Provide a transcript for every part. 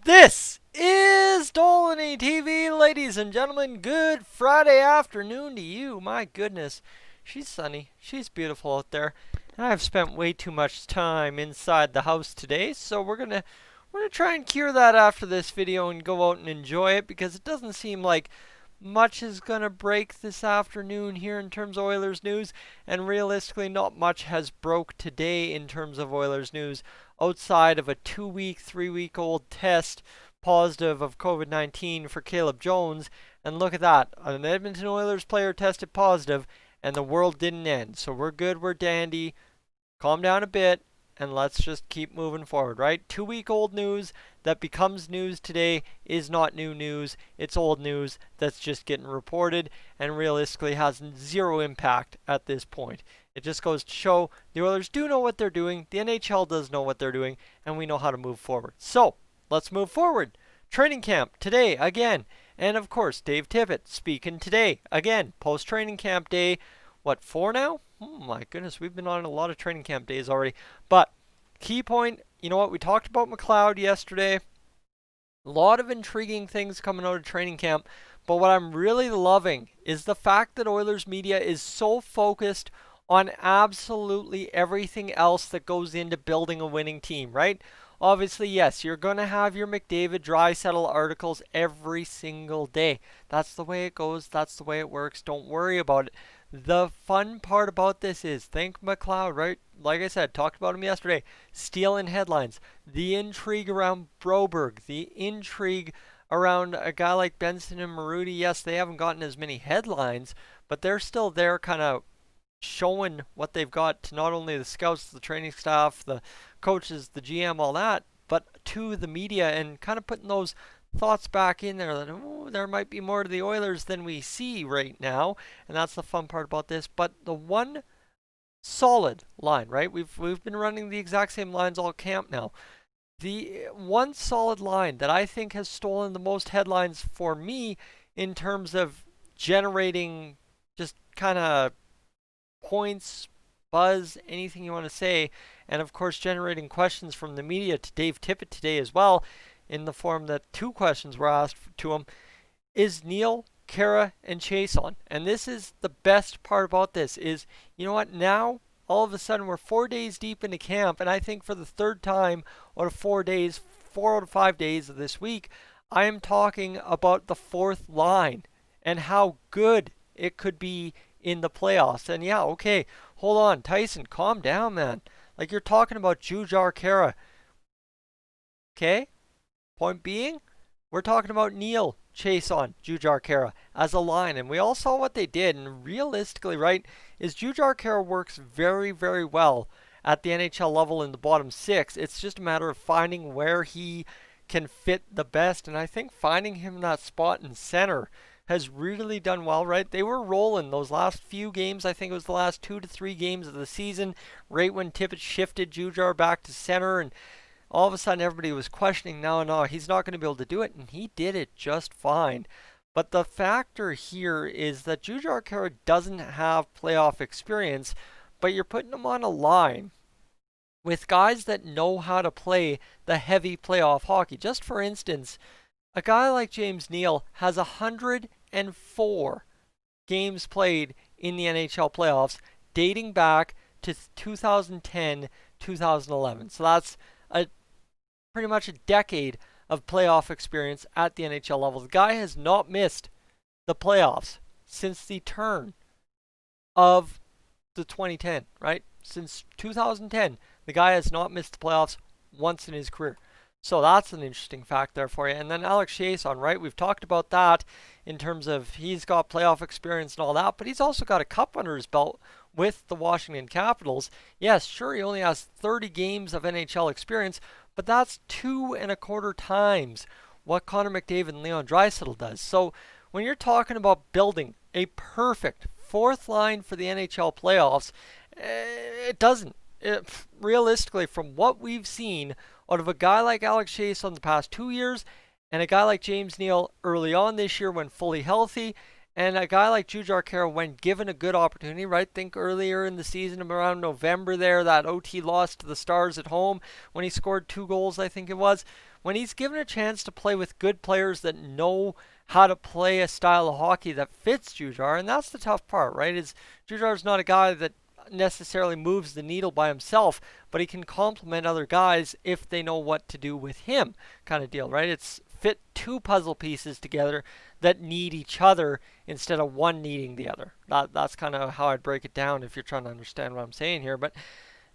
This is Dolynny TV, ladies and gentlemen. Good Friday afternoon to you. My goodness, she's sunny. She's beautiful out there. And I've spent way too much time inside the house today, so we're gonna try and cure that after this video and go out and enjoy it because it doesn't seem like much is going to break this afternoon here in terms of Oilers news, and realistically, not much has broke today in terms of Oilers news outside of a 2-week, 3-week-old test positive of COVID-19 for Caleb Jones. And look at that, an Edmonton Oilers player tested positive, and the world didn't end. So we're good, we're dandy. Calm down a bit, and let's just keep moving forward, right? 2-week-old news that becomes news today is not new news. It's old news that's just getting reported and realistically has zero impact at this point. It just goes to show the Oilers do know what they're doing, the NHL does know what they're doing, and we know how to move forward. So, let's move forward. Training camp today again. And of course, Dave Tippett speaking today again. Post-training camp day. What, 4 now? Oh my goodness, we've been on a lot of training camp days already. But key point, you know what? We talked about McLeod yesterday. A lot of intriguing things coming out of training camp. But what I'm really loving is the fact that Oilers media is so focused on absolutely everything else that goes into building a winning team, right? Obviously, yes, you're going to have your McDavid Draisaitl articles every single day. That's the way it goes. That's the way it works. Don't worry about it. The fun part about this is, think McLeod, right? Like I said, talked about him yesterday. Stealing headlines. The intrigue around Broberg. The intrigue around a guy like Benson and Maruti. Yes, they haven't gotten as many headlines, but they're still there kind of showing what they've got to not only the scouts, the training staff, the coaches, the GM, all that, but to the media and kind of putting those thoughts back in there that, oh, there might be more to the Oilers than we see right now. And that's the fun part about this. But the one solid line, right? We've been running the exact same lines all camp now. The one solid line that I think has stolen the most headlines for me in terms of generating just kind of points, buzz, anything you want to say, and of course generating questions from the media to Dave Tippett today as well, in the form that 2 questions were asked to him, is Neal-Khaira-Chiasson. And this is the best part about this is, you know what, now all of a sudden we're 4 days deep into camp, and I think for the third time out of 4 days, 4 out of 5 days of this week, I am talking about the fourth line and how good it could be in the playoffs. And yeah, okay, hold on, Tyson, calm down, man. Like, you're talking about Jujhar Khaira. Okay? Point being, we're talking about Neal-Chiasson, Jujhar Khaira as a line, and we all saw what they did. And realistically, right, is Jujhar Khaira works very, very well at the NHL level in the bottom 6. It's just a matter of finding where he can fit the best, and I think finding him that spot in center has really done well, right? They were rolling those last few games. I think it was the last 2 to 3 games of the season, right when Tippett shifted Jujhar back to center, and all of a sudden everybody was questioning, no, he's not going to be able to do it, and he did it just fine. But the factor here is that Jujhar Khaira doesn't have playoff experience, but you're putting him on a line with guys that know how to play the heavy playoff hockey. Just for instance, a guy like James Neal has 104 games played in the NHL playoffs dating back to 2010, 2011. So that's pretty much a decade of playoff experience at the NHL level. The guy has not missed the playoffs since the turn of the 2010, right? Since 2010, the guy has not missed the playoffs once in his career. So that's an interesting fact there for you. And then Alex Chiasson, right? We've talked about that in terms of he's got playoff experience and all that, but he's also got a cup under his belt with the Washington Capitals. Yes, sure, he only has 30 games of NHL experience, but that's 2.25 times what Connor McDavid and Leon Draisaitl does. So when you're talking about building a perfect fourth line for the NHL playoffs, it doesn't. Realistically, from what we've seen out of a guy like Alex Chiasson the past 2 years, and a guy like James Neal early on this year when fully healthy, and a guy like Jujhar Khaira when given a good opportunity, right? Think earlier in the season, around November there, that OT loss to the Stars at home when he scored 2 goals, I think it was. when he's given a chance to play with good players that know how to play a style of hockey that fits Jujhar, and that's the tough part, right? Is Jujhar's not a guy that necessarily moves the needle by himself, but he can complement other guys if they know what to do with him, kind of deal, right? It's fit two puzzle pieces together that need each other instead of one needing the other. That's kind of how I'd break it down if you're trying to understand what I'm saying here. But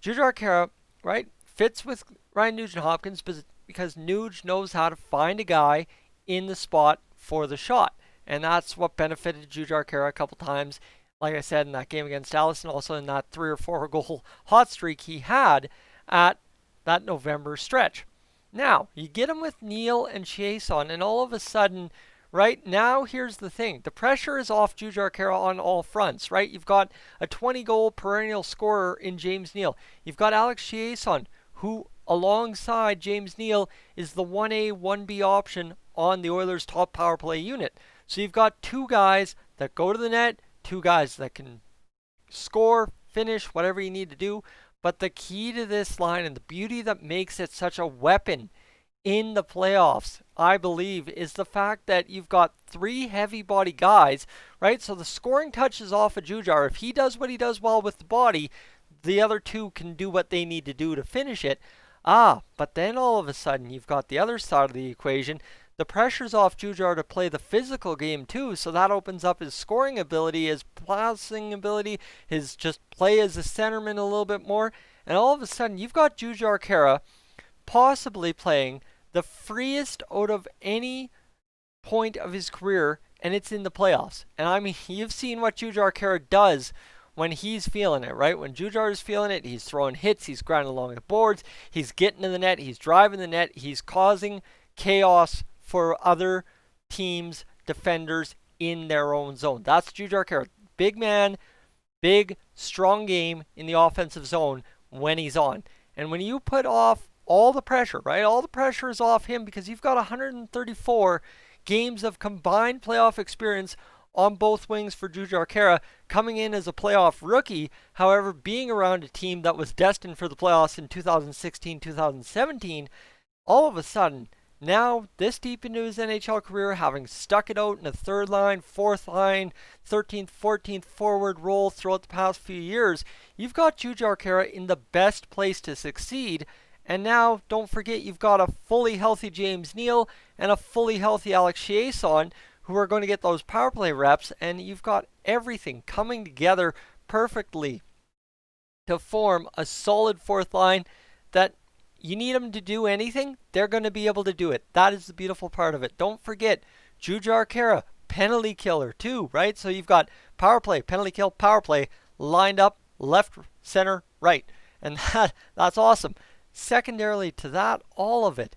Jujhar, right, fits with Ryan Nugent-Hopkins because Nuge knows how to find a guy in the spot for the shot. And that's what benefited Jujhar a couple times. Like I said, in that game against Allison, also in that 3 or 4 goal hot streak he had at that November stretch. Now, you get him with Neal-Khaira-Chiasson, and all of a sudden, right now, here's the thing. The pressure is off Jujhar on all fronts, right? You've got a 20-goal perennial scorer in James Neal. You've got Alex Chiasson, who, alongside James Neal, is the 1A, 1B option on the Oilers' top power play unit. So you've got two guys that go to the net, two guys that can score, finish, whatever you need to do. But the key to this line and the beauty that makes it such a weapon in the playoffs, I believe, is the fact that you've got three heavy body guys, right? So the scoring touches off of Jujhar. If he does what he does well with the body, the other two can do what they need to do to finish it. But then all of a sudden you've got the other side of the equation. The pressure's off Jujhar to play the physical game too, so that opens up his scoring ability, his passing ability, his just play as a centerman a little bit more. And all of a sudden, you've got Jujhar possibly playing the freest out of any point of his career, and it's in the playoffs. And I mean, you've seen what Jujhar does when he's feeling it, right? When Jujhar is feeling it, he's throwing hits, he's grinding along the boards, he's getting to the net, he's driving the net, he's causing chaos for other teams' defenders in their own zone. That's Jujhar. Big man, big, strong game in the offensive zone when he's on. And when you put off all the pressure, right? All the pressure is off him because you've got 134 games of combined playoff experience on both wings for Jujhar coming in as a playoff rookie. However, being around a team that was destined for the playoffs in 2016, 2017, all of a sudden, now, this deep into his NHL career, having stuck it out in a third line, fourth line, 13th, 14th forward role throughout the past few years, you've got Jujhar in the best place to succeed. And now, don't forget, you've got a fully healthy James Neal and a fully healthy Alex Chiasson who are going to get those power play reps. And you've got everything coming together perfectly to form a solid fourth line that you need them to do anything, they're going to be able to do it. That is the beautiful part of it. Don't forget, Jujhar penalty killer too, right? So you've got power play, penalty kill, power play lined up left, center, right. And that's awesome. Secondarily to that, all of it,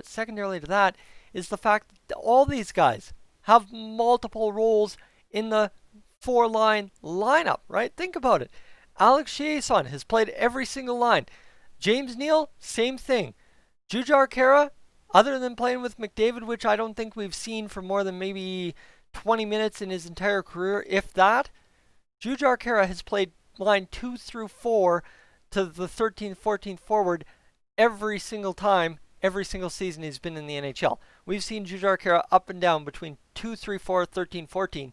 secondarily to that is the fact that all these guys have multiple roles in the four-line lineup, right? Think about it. Alex Chiasson has played every single line. James Neal, same thing. Jujhar, other than playing with McDavid, which I don't think we've seen for more than maybe 20 minutes in his entire career, if that, Jujhar has played line 2 through 4 to the 13th, 14th forward every single time, every single season he's been in the NHL. We've seen Jujhar up and down between 2, 3, 4, 13, 14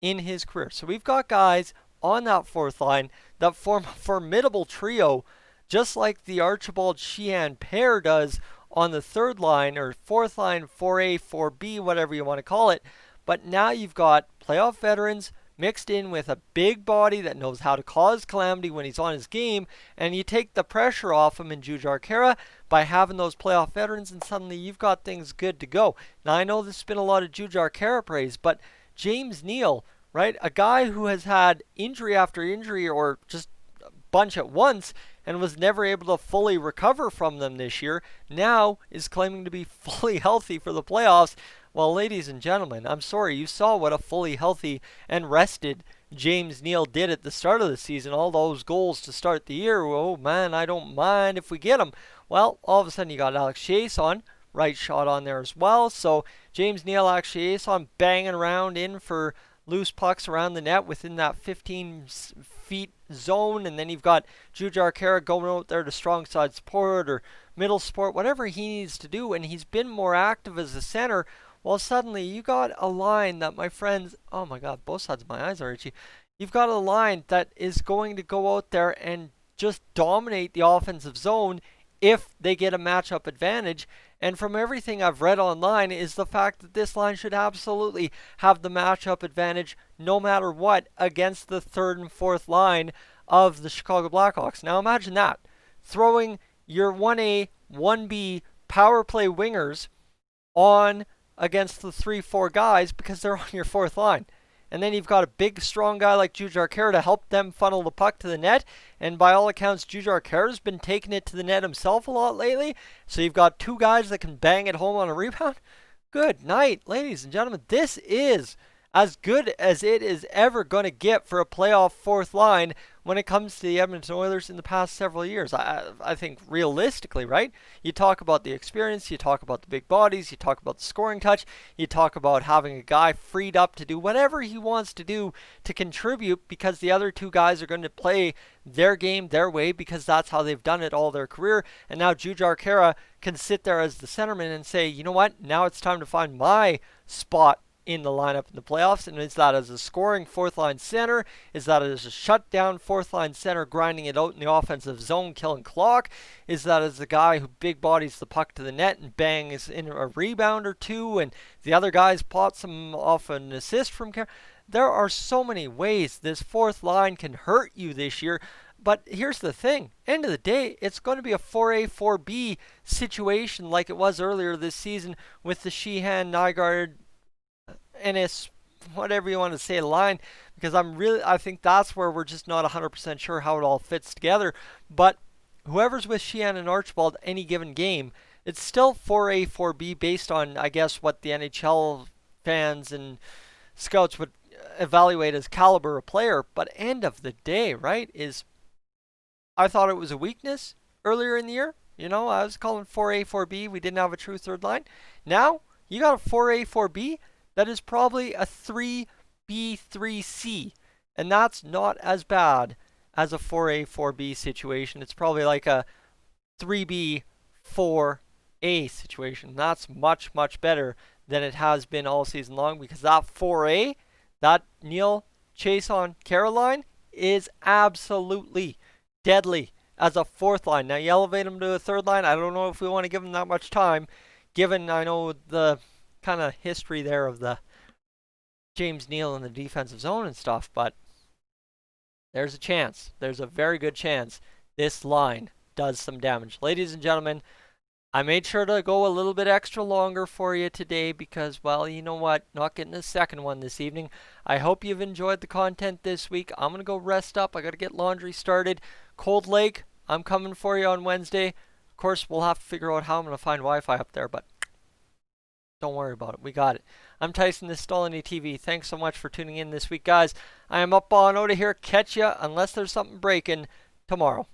in his career. So we've got guys on that fourth line that form a formidable trio, just like the Archibald Sheehan pair does on the third line or fourth line, 4A, 4B, whatever you want to call it. But now you've got playoff veterans mixed in with a big body that knows how to cause calamity when he's on his game, and you take the pressure off him in Jujhar by having those playoff veterans, and suddenly you've got things good to go. Now, I know there's been a lot of Jujhar praise, but James Neal, right, a guy who has had injury after injury or just a bunch at once, and was never able to fully recover from them this year, now is claiming to be fully healthy for the playoffs. Well, ladies and gentlemen, I'm sorry, you saw what a fully healthy and rested James Neal did at the start of the season. All those goals to start the year, oh man, I don't mind if we get them. Well, all of a sudden you got Alex Chiasson, right shot on there as well. So James Neal, Alex Chiasson banging around in for loose pucks around the net within that 15 feet zone, and then you've got Neal-Khaira going out there to strong side support or middle support, whatever he needs to do, and he's been more active as a center. Well, suddenly you got a line that, my friends, oh my God, both sides of my eyes are itchy. You've got a line that is going to go out there and just dominate the offensive zone if they get a matchup advantage. And from everything I've read online is the fact that this line should absolutely have the matchup advantage no matter what against the third and fourth line of the Chicago Blackhawks. Now imagine that. Throwing your 1A, 1B power play wingers on against the 3-4 guys because they're on your fourth line. And then you've got a big, strong guy like Neal-Khaira to help them funnel the puck to the net. And by all accounts, Neal-Khaira's been taking it to the net himself a lot lately. So you've got two guys that can bang it home on a rebound. Good night, ladies and gentlemen. This is as good as it is ever going to get for a playoff fourth line when it comes to the Edmonton Oilers in the past several years. I think realistically, right? You talk about the experience, you talk about the big bodies, you talk about the scoring touch, you talk about having a guy freed up to do whatever he wants to do to contribute because the other two guys are going to play their game their way because that's how they've done it all their career. And now Neal-Khaira can sit there as the centerman and say, you know what? Now it's time to find my spot in the lineup in the playoffs. And is that as a scoring fourth line center? Is that as a shutdown fourth line center grinding it out in the offensive zone, killing clock? Is that as the guy who big bodies the puck to the net and bangs in a rebound or two and the other guys pots him off an assist from There are so many ways this fourth line can hurt you this year. But here's the thing. End of the day, it's going to be a 4A, 4B situation like it was earlier this season with the Sheehan, Nygaard, Ennis, whatever you want to say, line, because I think that's where we're just not 100% sure how it all fits together. But whoever's with Sheehan and Archibald any given game, it's still 4A, 4B based on, I guess, what the NHL fans and scouts would evaluate as caliber of player. But end of the day, right, is I thought it was a weakness earlier in the year. You know, I was calling 4A, 4B. We didn't have a true third line. Now, you got a 4A, 4B that is probably a 3B, 3C. And that's not as bad as a 4A, 4B situation. It's probably like a 3B, 4A situation. That's much, much better than it has been all season long because that 4A, that Neal-Chiasson Caroline, is absolutely deadly as a fourth line. Now, you elevate him to a third line. I don't know if we want to give him that much time, given, I know, the kind of history there of the James Neal in the defensive zone and stuff, but there's a chance. There's a very good chance this line does some damage. Ladies and gentlemen, I made sure to go a little bit extra longer for you today because, well, you know what? Not getting a second one this evening. I hope you've enjoyed the content this week. I'm going to go rest up. I got to get laundry started. Cold Lake, I'm coming for you on Wednesday. Of course, we'll have to figure out how I'm going to find Wi-Fi up there, but don't worry about it. We got it. I'm Tyson, this is Dolynny TV. Thanks so much for tuning in this week, guys. I am up on out of here. Catch ya, unless there's something breaking, tomorrow.